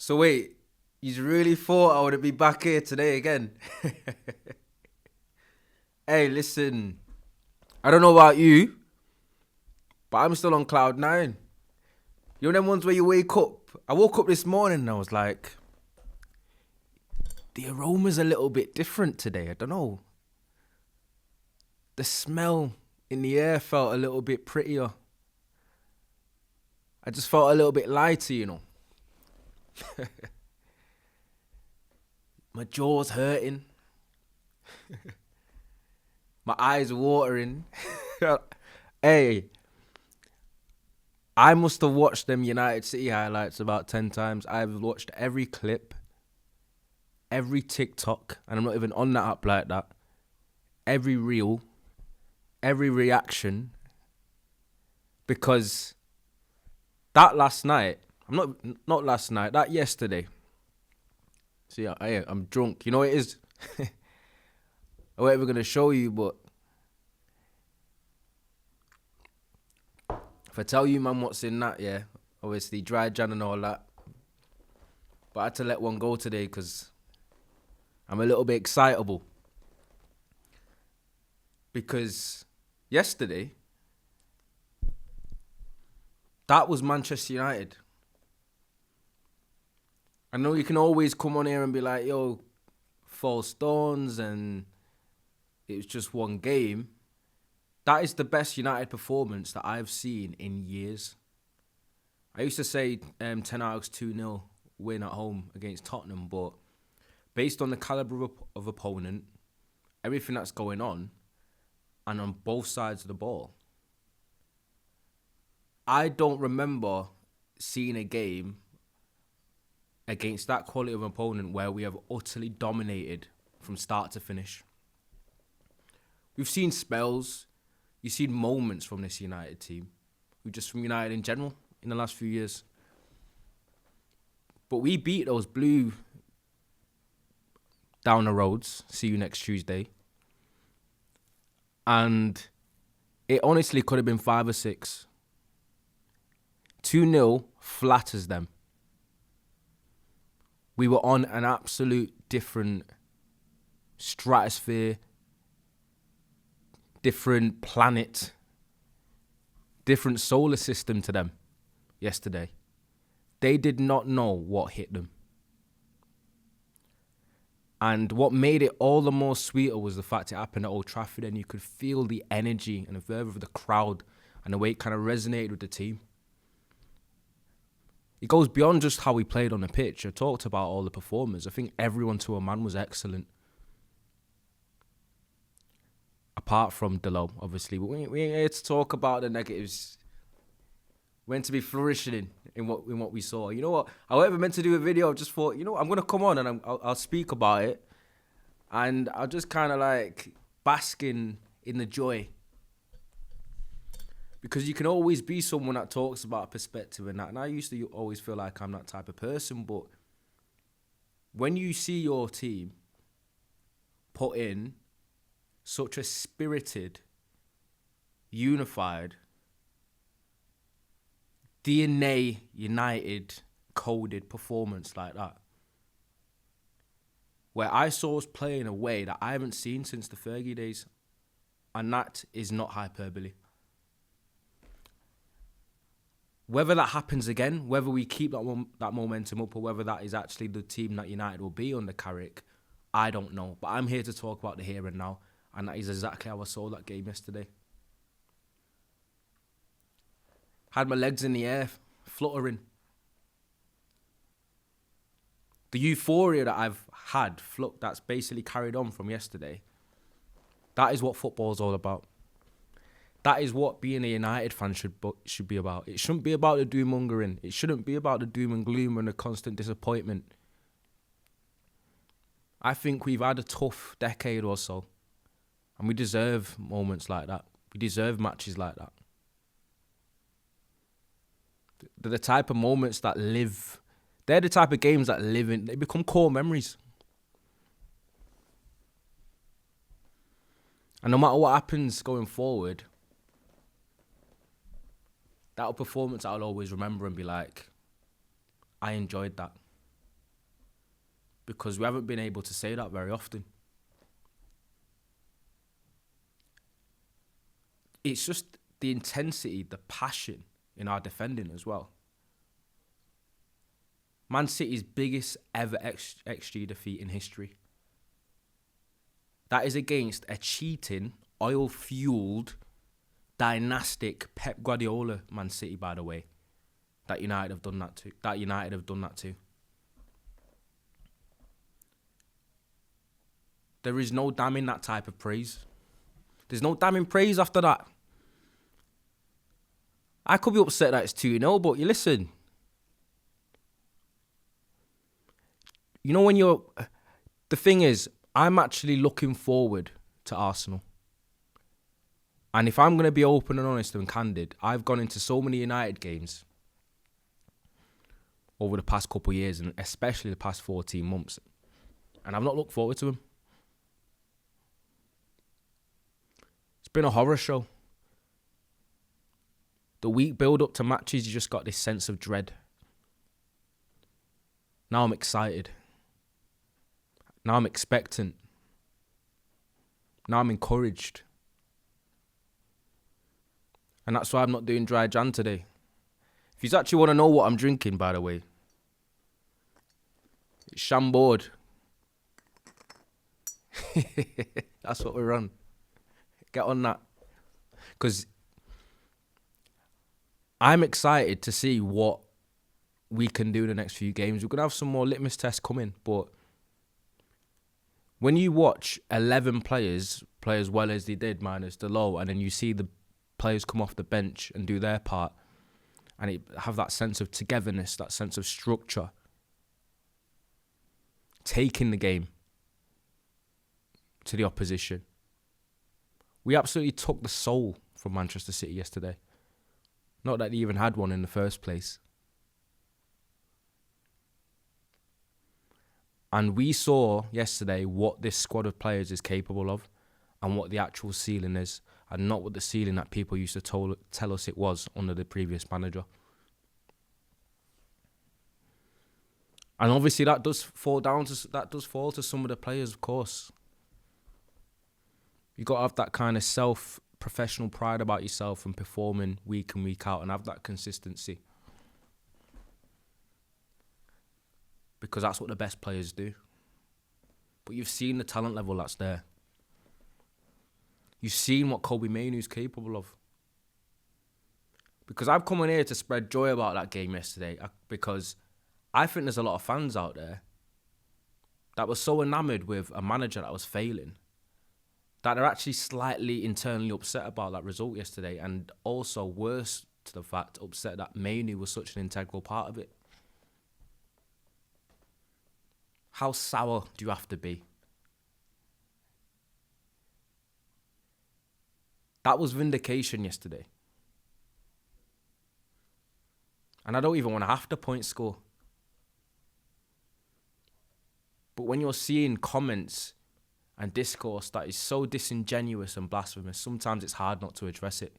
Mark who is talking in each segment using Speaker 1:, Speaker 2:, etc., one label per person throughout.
Speaker 1: So wait, you really thought I would be back here today again? Hey, listen, I don't know about you, but I'm still on cloud nine. You know them ones where you wake up? I woke up this morning and I was like, the aroma's a little bit different today. I don't know. The smell in the air felt a little bit prettier. I just felt a little bit lighter. My jaw's hurting. My eyes watering. Hey, I must have watched them United City highlights about 10 times. I've watched every clip, every TikTok, and I'm not even on that app like that. Every reel, every reaction. Because that last night, not last night, that yesterday. See, I'm drunk. You know what it is? I wasn't even going to show you, but if I tell you, man, what's in that, yeah, obviously dry jan and all that. But I had to let one go today because I'm a little bit excitable. Because yesterday, that was Manchester United. I know you can always come on here and be like, yo, false dawns and it was just one game. That is the best United performance that I've seen in years. I used to say Ten Hag's 2-0 win at home against Tottenham, but based on the calibre of opponent, everything that's going on, and on both sides of the ball, I don't remember seeing a game against that quality of opponent where we have utterly dominated from start to finish. We've seen spells, you've seen moments from this United team, just from United in general in the last few years. But we beat those blue down the roads. See you next Tuesday. And it honestly could have been 5 or 6. 2-0 flatters them. We were on an absolute different stratosphere, different planet, different solar system to them yesterday. They did not know what hit them. And what made it all the more sweeter was the fact it happened at Old Trafford and you could feel the energy and the verve of the crowd and the way it kind of resonated with the team. It goes beyond just how we played on the pitch. I talked about all the performers. I think everyone to a man was excellent. Apart from Delo, obviously. But we ain't here to talk about the negatives. We're meant to be flourishing in what we saw. You know what? I wasn't meant to do a video. I just thought, I'm going to come on and I'll speak about it. And I'll just kind of like bask in the joy. Because you can always be someone that talks about perspective and that. And I used to always feel like I'm that type of person. But when you see your team put in such a spirited, unified, DNA United coded performance like that, where I saw us play in a way that I haven't seen since the Fergie days, and that is not hyperbole. Whether that happens again, whether we keep that momentum up, or whether that is actually the team that United will be under Carrick, I don't know. But I'm here to talk about the here and now, and that is exactly how I saw that game yesterday. Had my legs in the air, fluttering. The euphoria that I've had, that's basically carried on from yesterday, that is what football's all about. That is what being a United fan should be about. It shouldn't be about the doom-mongering. It shouldn't be about the doom and gloom and the constant disappointment. I think we've had a tough decade or so, and we deserve moments like that. We deserve matches like that. They're the type of moments that live. They're the type of games that live in. They become core memories. And no matter what happens going forward, that performance I'll always remember and be like, I enjoyed that. because we haven't been able to say that very often. It's just the intensity, the passion in our defending as well. Man City's biggest ever XG defeat in history. That is against a cheating, oil-fueled, dynastic Pep Guardiola Man City, by the way. That United have done that too. There is no damning that type of praise. There's no damning praise after that. I could be upset that it's 2-0, but you listen. You know when you're... The thing is, I'm actually looking forward to Arsenal. And if I'm going to be open and honest and candid, I've gone into so many United games over the past couple of years, and especially the past 14 months, and I've not looked forward to them. It's been a horror show. The week build up to matches, you just got this sense of dread. Now I'm excited. Now I'm expectant. Now I'm encouraged. And that's why I'm not doing dry Jan today. If you actually want to know what I'm drinking, by the way, it's Chambord. That's what we're on. Get on that. Because I'm excited to see what we can do in the next few games. We're going to have some more litmus tests coming, but when you watch 11 players play as well as they did, minus the low, and then you see the players come off the bench and do their part, and have that sense of togetherness, that sense of structure, taking the game to the opposition. We absolutely took the soul from Manchester City yesterday. Not that they even had one in the first place. And we saw yesterday what this squad of players is capable of and what the actual ceiling is, and not what the ceiling that people used to tell us it was under the previous manager. And obviously that does fall to some of the players, of course. You got to have that kind of professional pride about yourself and performing week in, week out, and have that consistency. Because that's what the best players do. But you've seen the talent level that's there. You've seen what Kobbie Mainoo is capable of. Because I've come in here to spread joy about that game yesterday, because I think there's a lot of fans out there that were so enamoured with a manager that was failing that are actually slightly internally upset about that result yesterday, and also, worse to the fact, upset that Mainoo was such an integral part of it. How sour do you have to be? That was vindication yesterday. And I don't even want to have to point score. But when you're seeing comments and discourse that is so disingenuous and blasphemous, sometimes it's hard not to address it.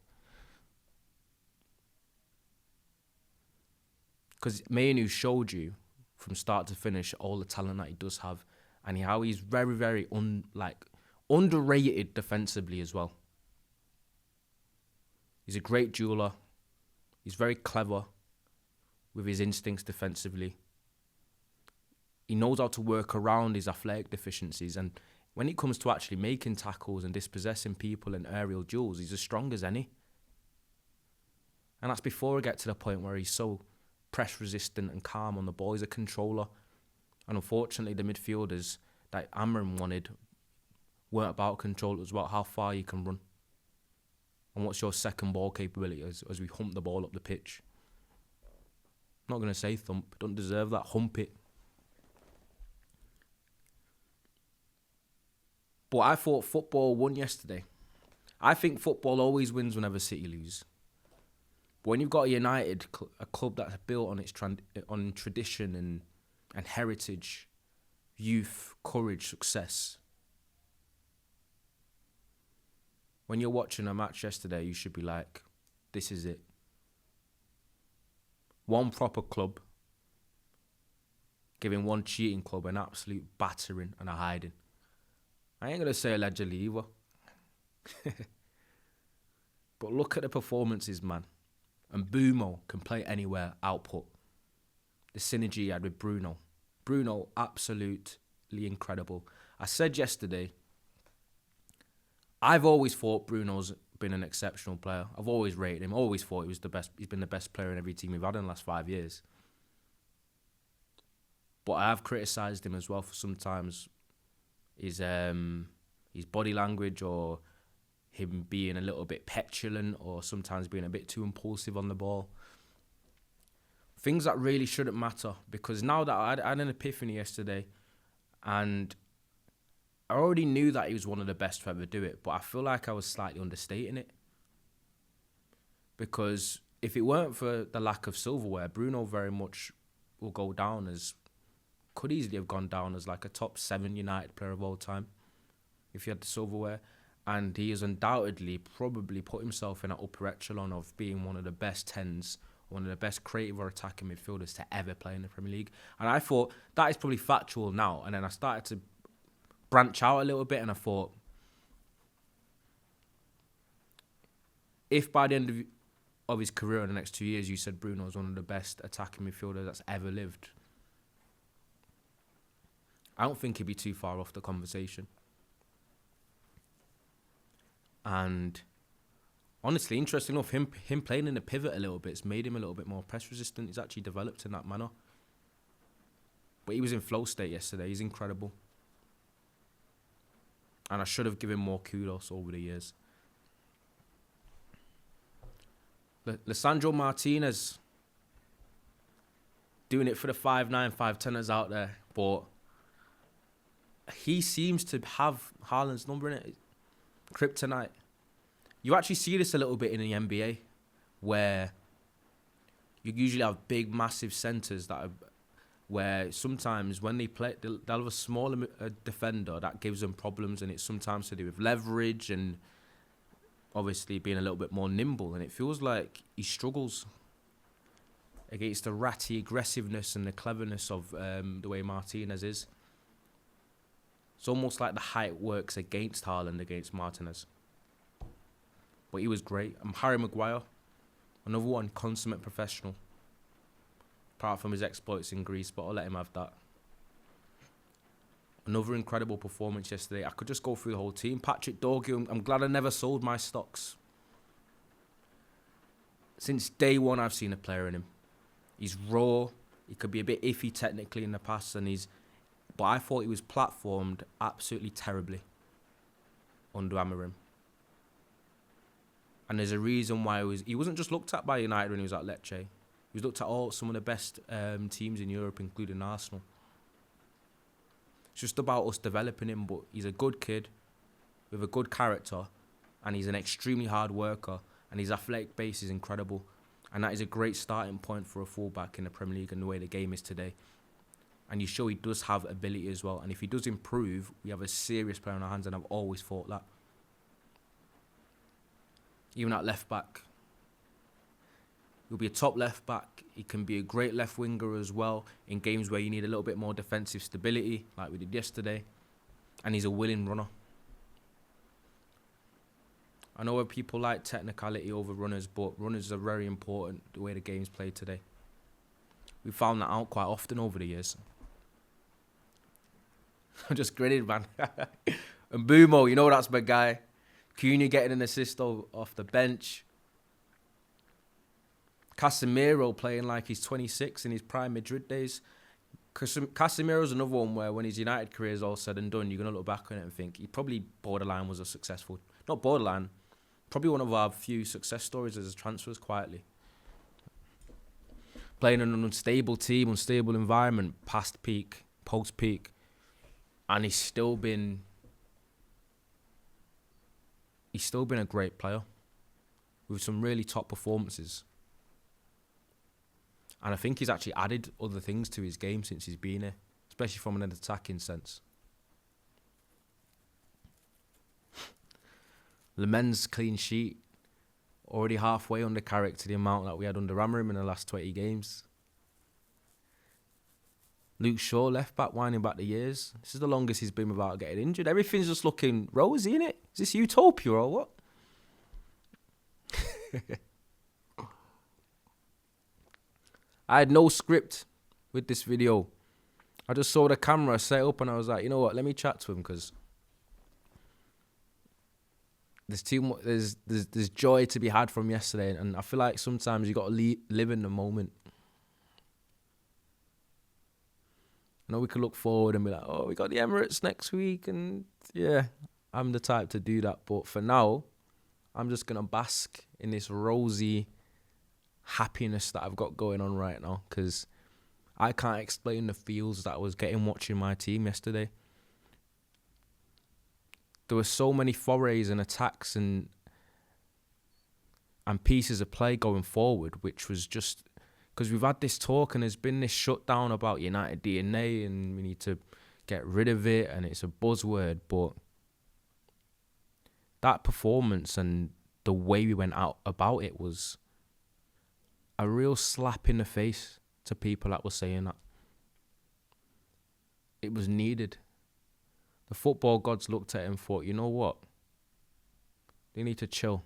Speaker 1: Because Mainoo showed you from start to finish all the talent that he does have, and how he's very, very underrated defensively as well. He's a great jeweler. He's very clever with his instincts defensively. He knows how to work around his athletic deficiencies, and when it comes to actually making tackles and dispossessing people in aerial duels, he's as strong as any. And that's before I get to the point where he's so press resistant and calm on the ball. He's a controller. And unfortunately, the midfielders that Amram wanted weren't about control. It was about how far you can run and what's your second ball capability as we hump the ball up the pitch. I'm not going to say thump. Don't deserve that. Hump it. But I thought football won yesterday. I think football always wins whenever City lose. But when you've got a United, a club that's built on its on tradition and heritage, youth, courage, success. When you're watching a match yesterday, you should be like, this is it. One proper club giving one cheating club an absolute battering and a hiding. I ain't going to say allegedly either. But look at the performances, man. And Bumo can play anywhere, output. The synergy he had with Bruno. Bruno, absolutely incredible. I said yesterday, I've always thought Bruno's been an exceptional player. I've always rated him. Always thought he was the best. He's been the best player in every team we've had in the last 5 years. But I have criticised him as well for sometimes his body language, or him being a little bit petulant, or sometimes being a bit too impulsive on the ball. Things that really shouldn't matter, because now that I had an epiphany yesterday, and I already knew that he was one of the best to ever do it, but I feel like I was slightly understating it. Because if it weren't for the lack of silverware, Bruno very much will go down as, could easily have gone down as like a top 7 United player of all time if he had the silverware. And he has undoubtedly probably put himself in an upper echelon of being one of the best 10s, one of the best creative or attacking midfielders to ever play in the Premier League. And I thought, that is probably factual now. And then I started to branch out a little bit, and I thought, if by the end of his career in the next 2 years you said Bruno is one of the best attacking midfielders that's ever lived, I don't think he'd be too far off the conversation. And honestly, interesting enough, him playing in the pivot a little bit has made him a little bit more press resistant. He's actually developed in that manner. But he was in flow state yesterday. He's incredible. And I should have given more kudos over the years. Lisandro Martinez, doing it for the 5'9", 5'10"ers out there. But he seems to have Haaland's number in it. Kryptonite. You actually see this a little bit in the NBA, where you usually have big, massive centres that are, where sometimes when they play, they'll have a smaller defender that gives them problems, and it's sometimes to do with leverage and obviously being a little bit more nimble. And it feels like he struggles against the ratty aggressiveness and the cleverness of the way Martinez is. It's almost like the height works against Haaland, against Martinez. But he was great. And Harry Maguire, another one, consummate professional. Apart from his exploits in Greece, but I'll let him have that. Another incredible performance yesterday. I could just go through the whole team. Patrick Dorgu, I'm glad I never sold my stocks. Since day one, I've seen a player in him. He's raw. He could be a bit iffy technically in the past, but I thought he was platformed absolutely terribly under Amorim. And there's a reason why he wasn't just looked at by United when he was at Lecce. He was looked at some of the best teams in Europe, including Arsenal. It's just about us developing him, but he's a good kid with a good character, and he's an extremely hard worker, and his athletic base is incredible. And that is a great starting point for a fullback in the Premier League and the way the game is today. And you show he does have ability as well. And if he does improve, we have a serious player on our hands, and I've always thought that. Even at left back, he'll be a top left back. He can be a great left winger as well in games where you need a little bit more defensive stability, like we did yesterday. And he's a willing runner. I know where people like technicality over runners, but runners are very important the way the game's played today. We found that out quite often over the years. I'm just grinning, man. And Bumo, you know that's my guy. Cunha getting an assist off the bench. Casemiro playing like he's 26 in his prime Madrid days. Casemiro's another one where when his United career is all said and done, you're going to look back on it and think he probably borderline was a successful... Not borderline, probably one of our few success stories as transfers quietly. Playing in an unstable team, unstable environment, past peak, post peak. And he's still been a great player with some really top performances. And I think he's actually added other things to his game since he's been here, especially from an attacking sense. Le Mans clean sheet, already halfway under Carrick to the amount that we had under Amorim in the last 20 games. Luke Shaw, left back, winding back the years. This is the longest he's been without getting injured. Everything's just looking rosy, innit? Is this utopia or what? I had no script with this video. I just saw the camera set up and I was like, you know what? Let me chat to him because there's too much. There's joy to be had from yesterday, and I feel like sometimes you got to live in the moment. I know we could look forward and be like, oh, we got the Emirates next week. And yeah, I'm the type to do that. But for now, I'm just going to bask in this rosy happiness that I've got going on right now. Because I can't explain the feels that I was getting watching my team yesterday. There were so many forays and attacks and pieces of play going forward, which was just... Because we've had this talk and there's been this shutdown about United DNA and we need to get rid of it and it's a buzzword. But that performance and the way we went out about it was a real slap in the face to people that were saying that. It was needed. The football gods looked at it and thought, you know what? They need to chill.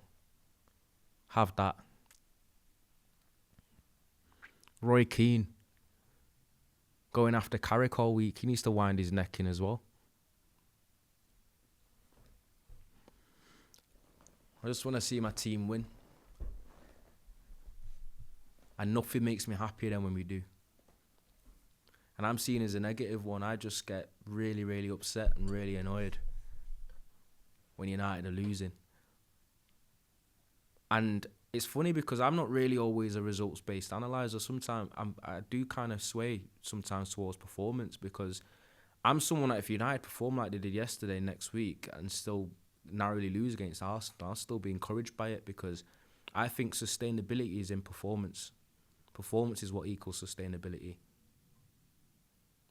Speaker 1: Have that. Roy Keane going after Carrick all week. He needs to wind his neck in as well. I just want to see my team win. And nothing makes me happier than when we do. And I'm seen as a negative one. I just get really, really upset and really annoyed when United are losing. And it's funny because I'm not really always a results-based analyzer. Sometimes I do kind of sway sometimes towards performance because I'm someone that if United perform like they did yesterday next week and still narrowly lose against Arsenal, I'll still be encouraged by it because I think sustainability is in performance. Performance is what equals sustainability.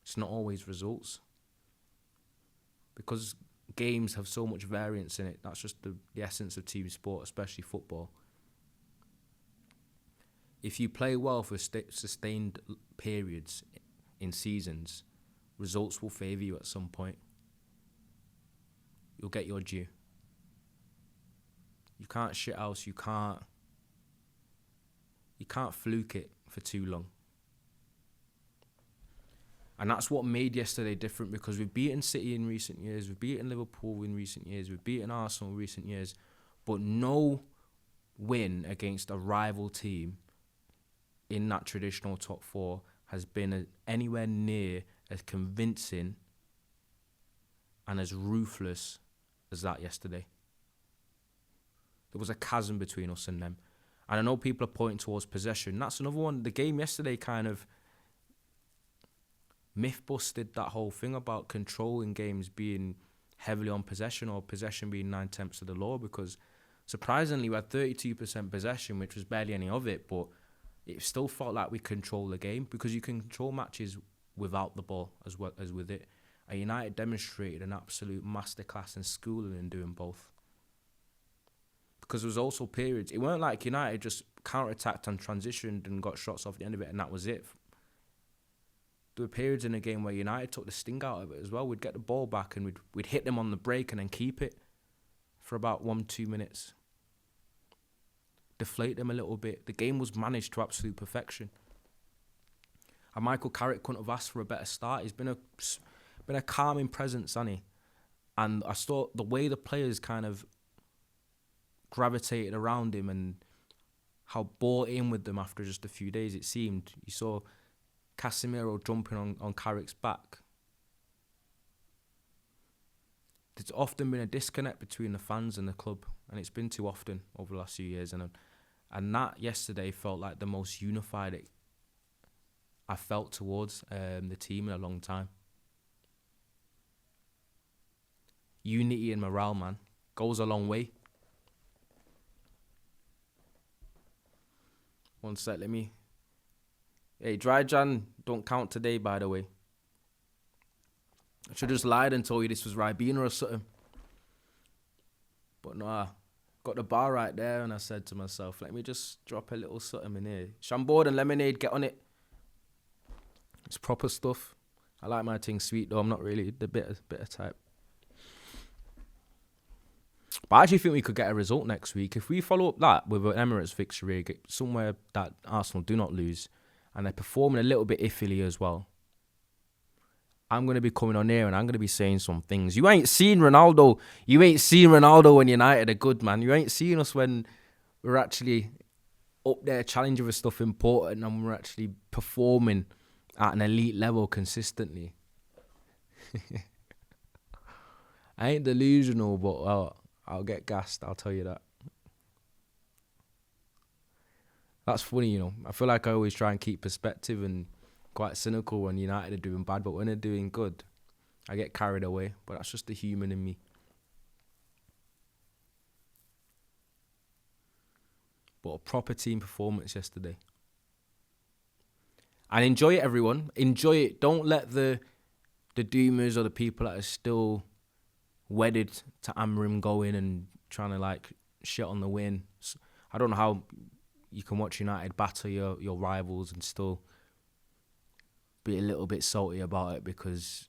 Speaker 1: It's not always results. Because games have so much variance in it. That's just the essence of team sport, especially football. If you play well for sustained periods in seasons, results will favour you at some point. You'll get your due. You can't shithouse, you can't fluke it for too long. And that's what made yesterday different because we've beaten City in recent years, we've beaten Liverpool in recent years, we've beaten Arsenal in recent years, but no win against a rival team in that traditional top four has been anywhere near as convincing and as ruthless as that yesterday. There was a chasm between us and them. And I know people are pointing towards possession. That's another one. The game yesterday kind of myth-busted that whole thing about controlling games being heavily on possession or possession being 9/10 of the law because surprisingly we had 32% possession, which was barely any of it, but it still felt like we controlled the game because you can control matches without the ball as well as with it. And United demonstrated an absolute masterclass in schooling in doing both. Because there was also periods, it weren't like United just counter-attacked and transitioned and got shots off the end of it and that was it. There were periods in the game where United took the sting out of it as well. We'd get the ball back and we'd hit them on the break and then keep it for about 1-2 minutes. Deflate them a little bit. The game was managed to absolute perfection. And Michael Carrick couldn't have asked for a better start. He's been a calming presence, hasn't he? And I saw the way the players kind of gravitated around him and how bought in with them after just a few days it seemed. You saw Casemiro jumping on Carrick's back. There's often been a disconnect between the fans and the club, and it's been too often over the last few years. And that yesterday felt like the most unified I felt towards the team in a long time. Unity and morale, man, goes a long way. One sec, let me... Hey, Dry Jan don't count today, by the way. I should have just lied and told you this was Ribena or something. But no, got the bar right there and I said to myself, let me just drop a little something in here. Chambord and lemonade, get on it. It's proper stuff. I like my thing sweet though. I'm not really the bitter type. But I actually think we could get a result next week. If we follow up that with an Emirates victory, get somewhere that Arsenal do not lose, and they're performing a little bit iffily as well, I'm going to be coming on here and I'm going to be saying some things. You ain't seen Ronaldo. You ain't seen Ronaldo when United are good, man. You ain't seen us when we're actually up there challenging for stuff important and we're actually performing at an elite level consistently. I ain't delusional, but I'll get gassed, I'll tell you that. That's funny, you know. I feel like I always try and keep perspective and quite cynical when United are doing bad, but when they're doing good, I get carried away. But that's just the human in me. But a proper team performance yesterday. And enjoy it, everyone. Enjoy it. Don't let the doomers or the people that are still wedded to Amorim go in and trying to like shit on the win. I don't know how you can watch United batter your rivals and still be a little bit salty about it because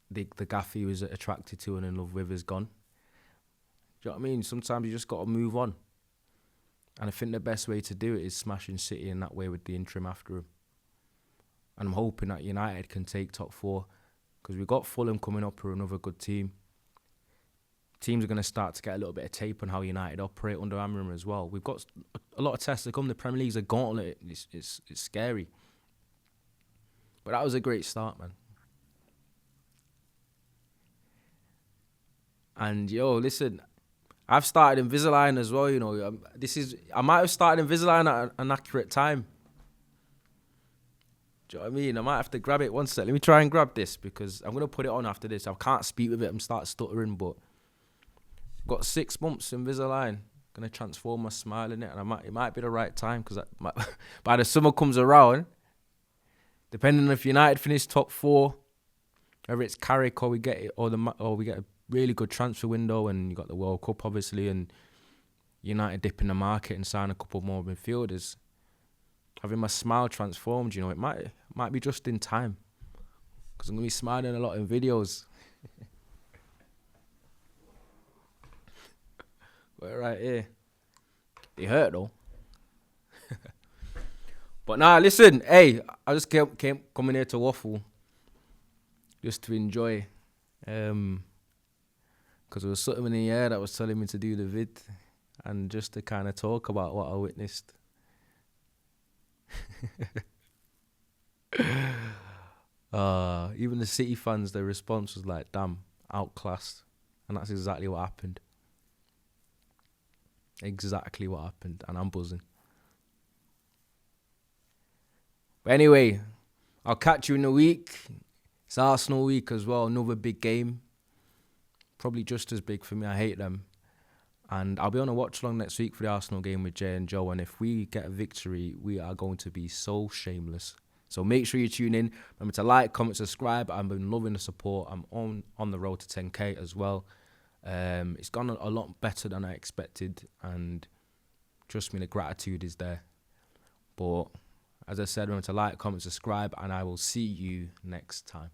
Speaker 1: the gaffer he was attracted to and in love with is gone. Do you know what I mean? Sometimes you just got to move on. And I think the best way to do it is smashing City in that way with the interim after him. And I'm hoping that United can take top 4 because we've got Fulham coming up for another good team. Teams are going to start to get a little bit of tape on how United operate under Amorim as well. We've got a lot of tests to come. The Premier League's a gauntlet. It's scary. But that was a great start, man. And yo, listen, I've started Invisalign as well. You know, I might have started Invisalign at an accurate time. Do you know what I mean? I might have to grab it one sec. Let me try and grab this because I'm gonna put it on after this. I can't speak with it. I'm start stuttering, but I've got 6 months Invisalign. Gonna transform my smile in it, and it might be the right time because by the summer comes around, depending on if United finish top 4, whether it's Carrick or we get it, or we get a really good transfer window, and you got the World Cup obviously, and United dip in the market and sign a couple more midfielders. Having my smile transformed, you know, it might be just in time because I'm gonna be smiling a lot in videos. But right here, they hurt though. But nah, listen, hey, I just came coming here to waffle, just to enjoy, because there was something in the air that was telling me to do the vid, and just to kind of talk about what I witnessed. Even the City fans, their response was like, damn, outclassed. And that's exactly what happened. Exactly what happened. And I'm buzzing. But anyway, I'll catch you in a week. It's Arsenal week as well. Another big game. Probably just as big for me. I hate them. And I'll be on a watch-along next week for the Arsenal game with Jay and Joe. And if we get a victory, we are going to be so shameless. So make sure you tune in. Remember to like, comment, subscribe. I've been loving the support. I'm on the road to 10K as well. It's gone a lot better than I expected. And trust me, the gratitude is there. But as I said, remember to like, comment, subscribe. And I will see you next time.